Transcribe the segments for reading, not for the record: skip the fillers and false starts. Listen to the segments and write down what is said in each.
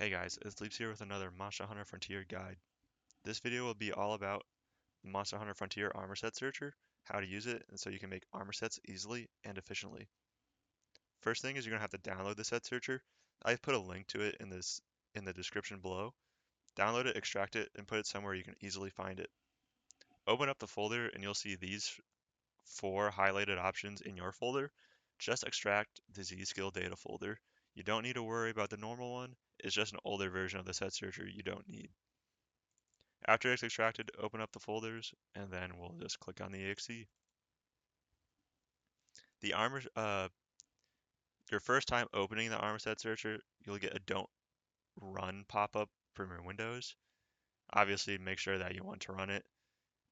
Hey guys, it's Leaps here with another Monster Hunter Frontier guide. This video will be all about the Monster Hunter Frontier Armor Set Searcher, how to use it, and so you can make armor sets easily and efficiently. First thing is you're going to have to download the set searcher. I've put a link to it in the description below. Download it, extract it, and put it somewhere you can easily find it. Open up the folder and you'll see these four highlighted options in your folder. Just extract the Z-Skill data folder. You don't need to worry about the normal one. It's just an older version of the set searcher you don't need. After it's extracted, open up the folders, and then we'll just click on the exe. The armor, your first time opening the armor set searcher, you'll get a don't run pop-up from your Windows. Obviously, make sure that you want to run it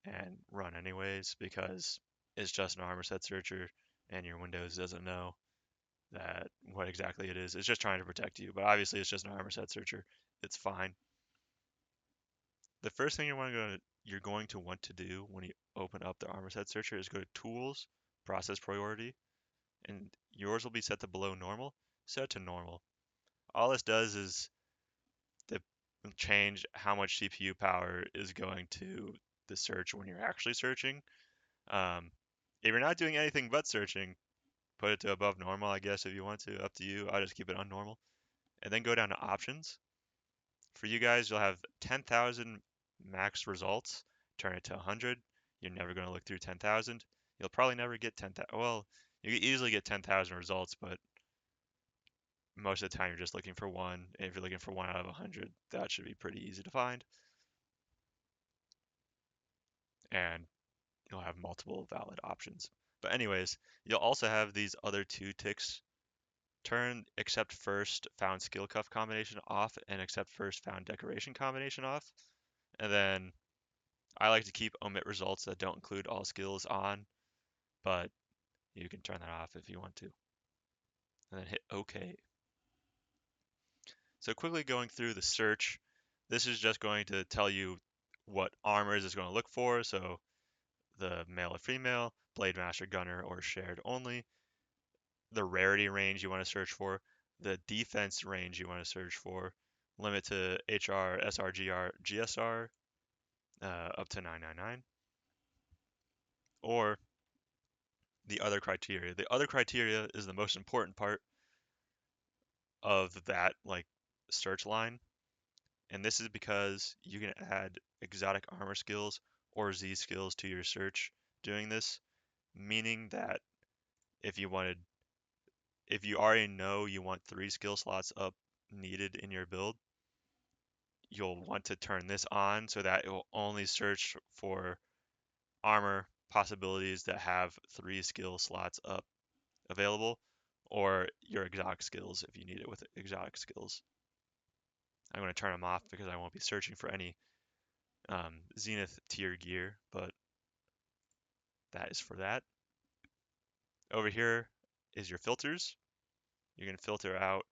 and run anyways because it's just an armor set searcher and your Windows doesn't know that what exactly it is. It's just trying to protect you, but obviously it's just an armor set searcher. It's fine. The first thing you're going to want to do when you open up the armor set searcher is go to Tools, Process Priority, and yours will be set to below normal. Set it to normal. All this does is the change how much CPU power is going to the search when you're actually searching. Um, if you're not doing anything but searching, put it to above normal, I guess, if you want to. Up to you. I'll just keep it on normal. And then go down to Options. For you guys, you'll have 10,000 max results. Turn it to 100. You're never going to look through 10,000. You'll probably never get 10,000. Well, you can easily get 10,000 results, but most of the time you're just looking for one. And if you're looking for one out of 100, that should be pretty easy to find. And you'll have multiple valid options. But anyways, you'll also have these other two ticks. Turn accept first found skill cuff combination off and accept first found decoration combination off. And then I like to keep omit results that don't include all skills on, but you can turn that off if you want to. And then hit OK. So quickly going through the search, this is just going to tell you what armors it's going to look for. So the male or female, blade master, gunner, or shared only. The rarity range you want to search for, the defense range you want to search for, limit to HR, SR, GSR up to 999, or the other criteria. The other criteria is the most important part of that search line, and this is because you can add exotic armor skills or Z skills to your search doing this, meaning that if you wanted if you already know you want 3 skill slots up needed in your build, you'll want to turn this on so that it will only search for armor possibilities that have 3 skill slots up available, or your exotic skills if you need it with exotic skills. I'm going to turn them off because I won't be searching for any Zenith tier gear, but that is for that. Over here is your filters. You can filter out,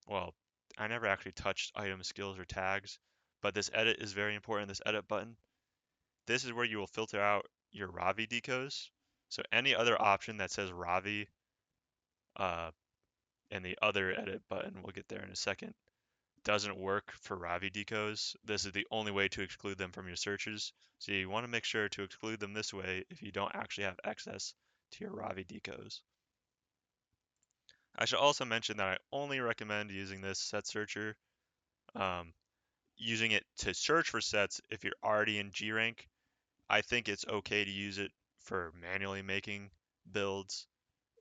well, I never actually touched item skills or tags, but this edit is very important, this edit button. This is where you will filter out your Ravi decos. So any other option that says Ravi uh, and the other edit button, we'll get there in a second, doesn't work for Ravi decos. This is the only way to exclude them from your searches. So you want to make sure to exclude them this way if you don't actually have access to your Ravi decos. I should also mention that I only recommend using this set searcher, um, using it to search for sets if you're already in G rank. I think it's okay to use it for manually making builds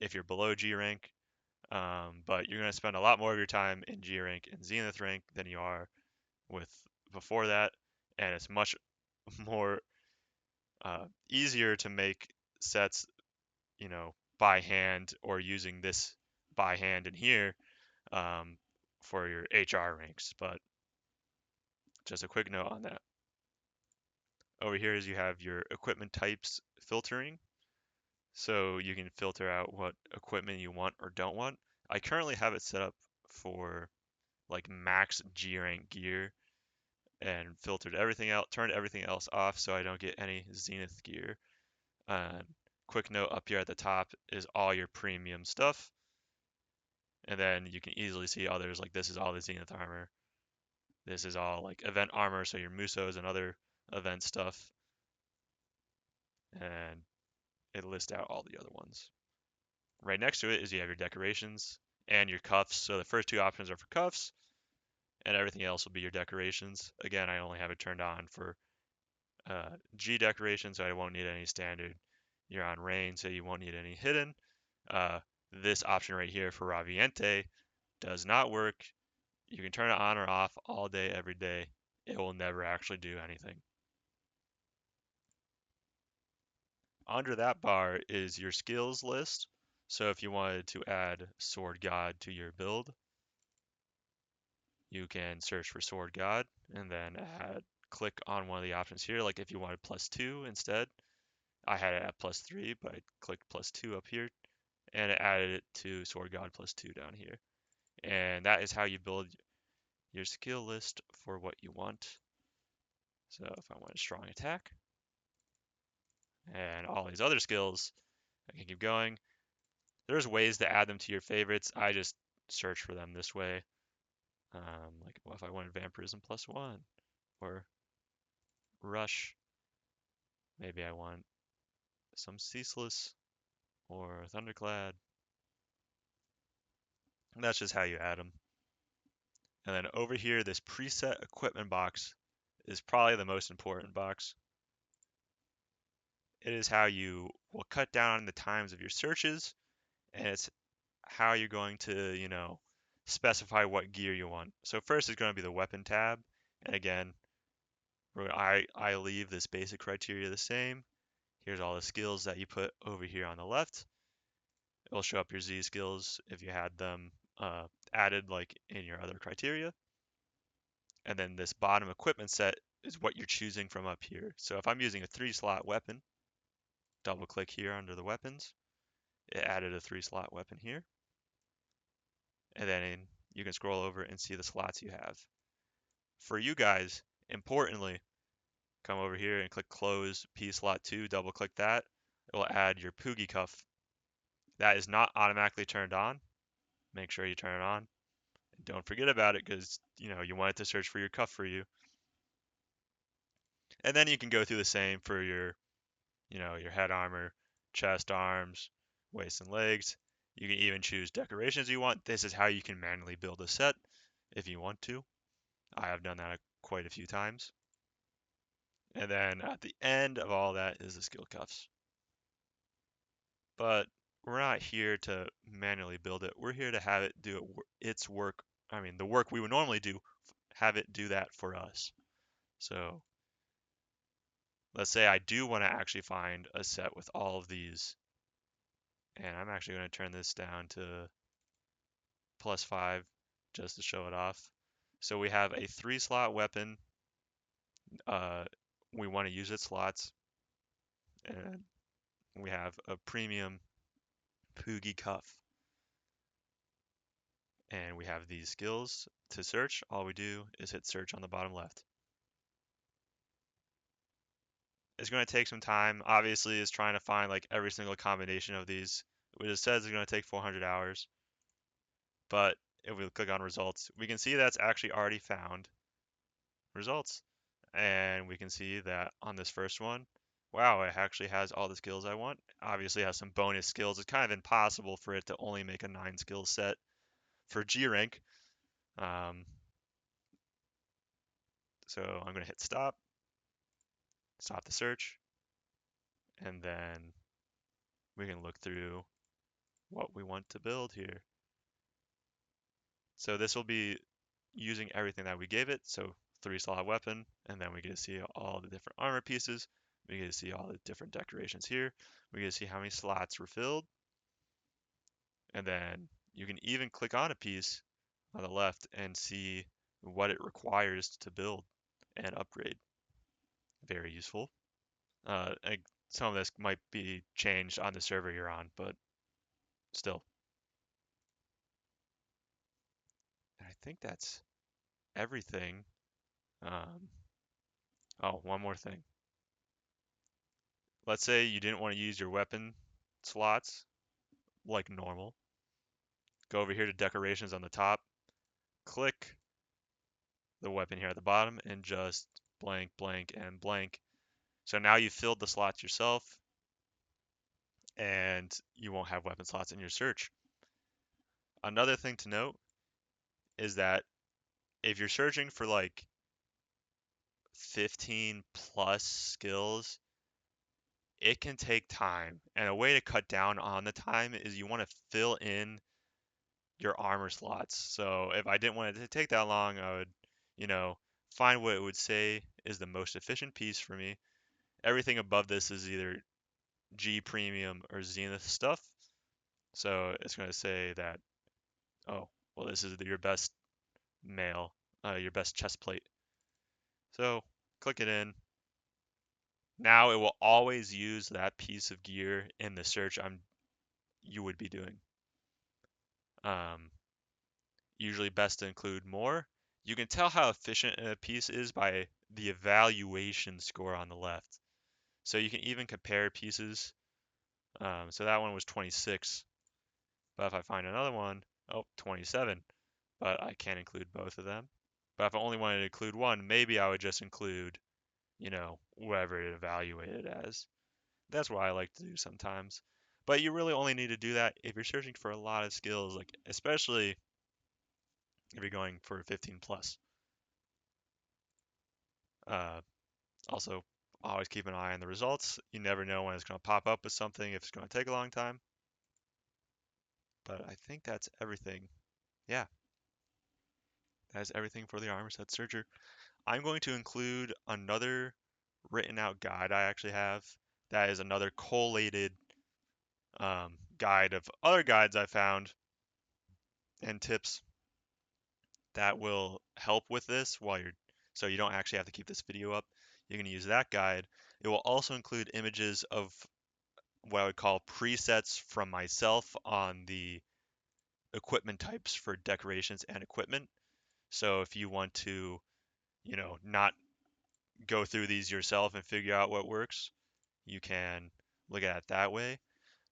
if you're below G rank, but you're going to spend a lot more of your time in G rank and Zenith rank than you are with before that, and it's much more easier to make sets, by hand or using this by hand in here um, for your HR ranks. But just a quick note on that. Over here is you have your equipment types filtering. So you can filter out what equipment you want or don't want. I currently have it set up for like max G rank gear and filtered everything out, turned everything else off so I don't get any Zenith gear. And quick note up here at the top is all your premium stuff. And then you can easily see others, like this is all the Zenith armor. This is all like event armor, so your Musos and other event stuff. And it lists out all the other ones. Right next to it is you have your decorations and your cuffs. So the first two options are for cuffs, and everything else will be your decorations. Again, I only have it turned on for G decoration, so I won't need any standard. You're on rain, so you won't need any hidden. Uh, this option right here for Raviente does not work. You can turn it on or off all day, every day. It will never actually do anything. Under that bar is your skills list. So if you wanted to add Sword God to your build, you can search for Sword God and then click on one of the options here. Like if you wanted +2 instead, I had it at +3, but I clicked +2 up here and it added it to Sword God +2 down here. And that is how you build your skill list for what you want. So if I want a strong attack and all these other skills, I can keep going. There's ways to add them to your favorites. I just search for them this way. Like well, if I wanted Vampirism +1 or Rush, maybe I want some Ceaseless or Thunderclad. And that's just how you add them. And then over here, this preset equipment box is probably the most important box. It is how you will cut down on the times of your searches, and it's how you're going to, specify what gear you want. So first is going to be the weapon tab. And again, I leave this basic criteria the same. Here's all the skills that you put over here on the left. It'll show up your Z skills if you had them added like in your other criteria. And then this bottom equipment set is what you're choosing from up here. So if I'm using a 3-slot weapon, double click here under the weapons. It added a 3-slot weapon here. And then you can scroll over and see the slots you have. For you guys, importantly, come over here and click close P slot 2, double click that. It will add your Poogie cuff. That is not automatically turned on. Make sure you turn it on. Don't forget about it because you want it to search for your cuff for you. And then you can go through the same for your head armor, chest, arms, waist and legs. You can even choose decorations you want. This is how you can manually build a set if you want to. I have done that quite a few times. And then at the end of all that is the skill cuffs. But we're not here to manually build it. We're here to have it do its work. I mean, the work we would normally do, have it do that for us. So let's say I do want to actually find a set with all of these. And I'm actually going to turn this down to +5 just to show it off. So we have a 3-slot weapon. We want to use its slots. And we have a premium Poogie cuff. And we have these skills to search. All we do is hit search on the bottom left. It's going to take some time. Obviously, it's trying to find like every single combination of these. It says it's going to take 400 hours. But if we click on results, we can see that's actually already found results. And we can see that on this first one, wow, it actually has all the skills I want. Obviously, it has some bonus skills. It's kind of impossible for it to only make a 9 skill set for G rank. So I'm going to hit stop the search, and then we can look through what we want to build here. So this will be using everything that we gave it. So 3-slot weapon, and then we get to see all the different armor pieces. We get to see all the different decorations here. We get to see how many slots were filled. And then you can even click on a piece on the left and see what it requires to build and upgrade. Very useful. Some of this might be changed on the server you're on, but still. I think that's everything. Oh, one more thing. Let's say you didn't want to use your weapon slots like normal. Go over here to decorations on the top, click the weapon here at the bottom, and just blank, blank, and blank. So now you've filled the slots yourself, and you won't have weapon slots in your search. Another thing to note is that if you're searching for like 15 plus skills, it can take time. And a way to cut down on the time is you want to fill in your armor slots. So if I didn't want it to take that long, I would, you know, find what it would say is the most efficient piece for me. Everything above this is either G premium or Zenith stuff. So it's going to say that, oh, well, this is your best mail, your best chest plate. So click it in. Now it will always use that piece of gear in the search you would be doing. Usually best to include more. You can tell how efficient a piece is by the evaluation score on the left. So you can even compare pieces. So that one was 26, but if I find another one, oh, 27, but I can't include both of them. But if I only wanted to include one, maybe I would just include, whatever it evaluated as. That's what I like to do sometimes. But you really only need to do that if you're searching for a lot of skills, like especially if you're going for 15 plus. Uh, Also, always keep an eye on the results. You never know when it's going to pop up with something, if it's going to take a long time. But I think that's everything. Yeah, that is everything for the armor set searcher. I'm going to include another written out guide I actually have. That is another collated guide of other guides I found and tips that will help with this so you don't actually have to keep this video up. You can use that guide. It will also include images of what I would call presets from myself on the equipment types for decorations and equipment. So if you want to, not go through these yourself and figure out what works, you can look at it that way.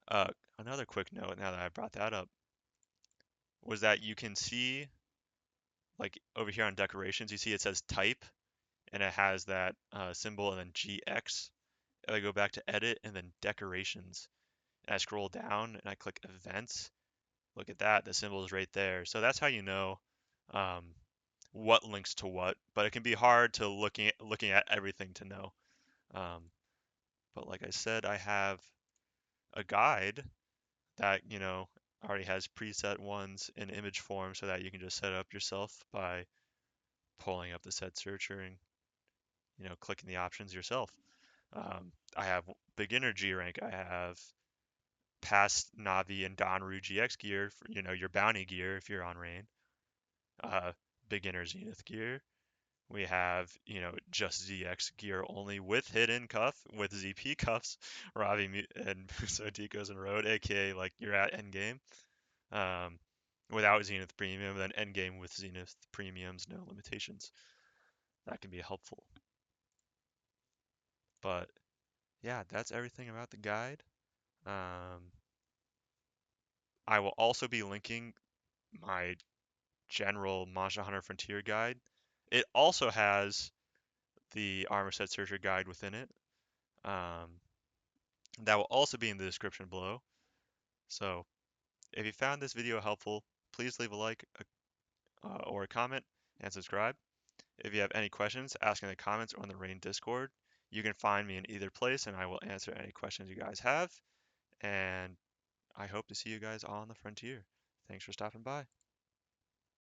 Uh, Another quick note now that I brought that up was that you can see, like over here on decorations, you see it says type and it has that symbol and then GX. If I go back to edit and then decorations, and I scroll down and I click events, look at that, the symbol is right there. So that's how you know um, what links to what, but it can be hard to looking at everything to know. Um, but like I said, I have a guide that, already has preset ones in image form so that you can just set it up yourself by pulling up the set searcher and, clicking the options yourself. I have beginner G rank. I have past Navi and Donru GX gear for, your bounty gear if you're on rain. Uh, Beginner Zenith gear. We have, just ZX gear only with hidden cuff, with ZP cuffs, Ravi and Muso Decos and Road, aka like you're at endgame. Um, Without Zenith Premium, then endgame with Zenith Premiums, no limitations. That can be helpful. But yeah, that's everything about the guide. Um, I will also be linking my general Monster Hunter Frontier guide. It also has the Armor Set Searcher guide within it. Um, that will also be in the description below. So if you found this video helpful, please leave a like or a comment and subscribe. If you have any questions, ask in the comments or on the Rain Discord. You can find me in either place and I will answer any questions you guys have. And I hope to see you guys on the frontier. Thanks for stopping by.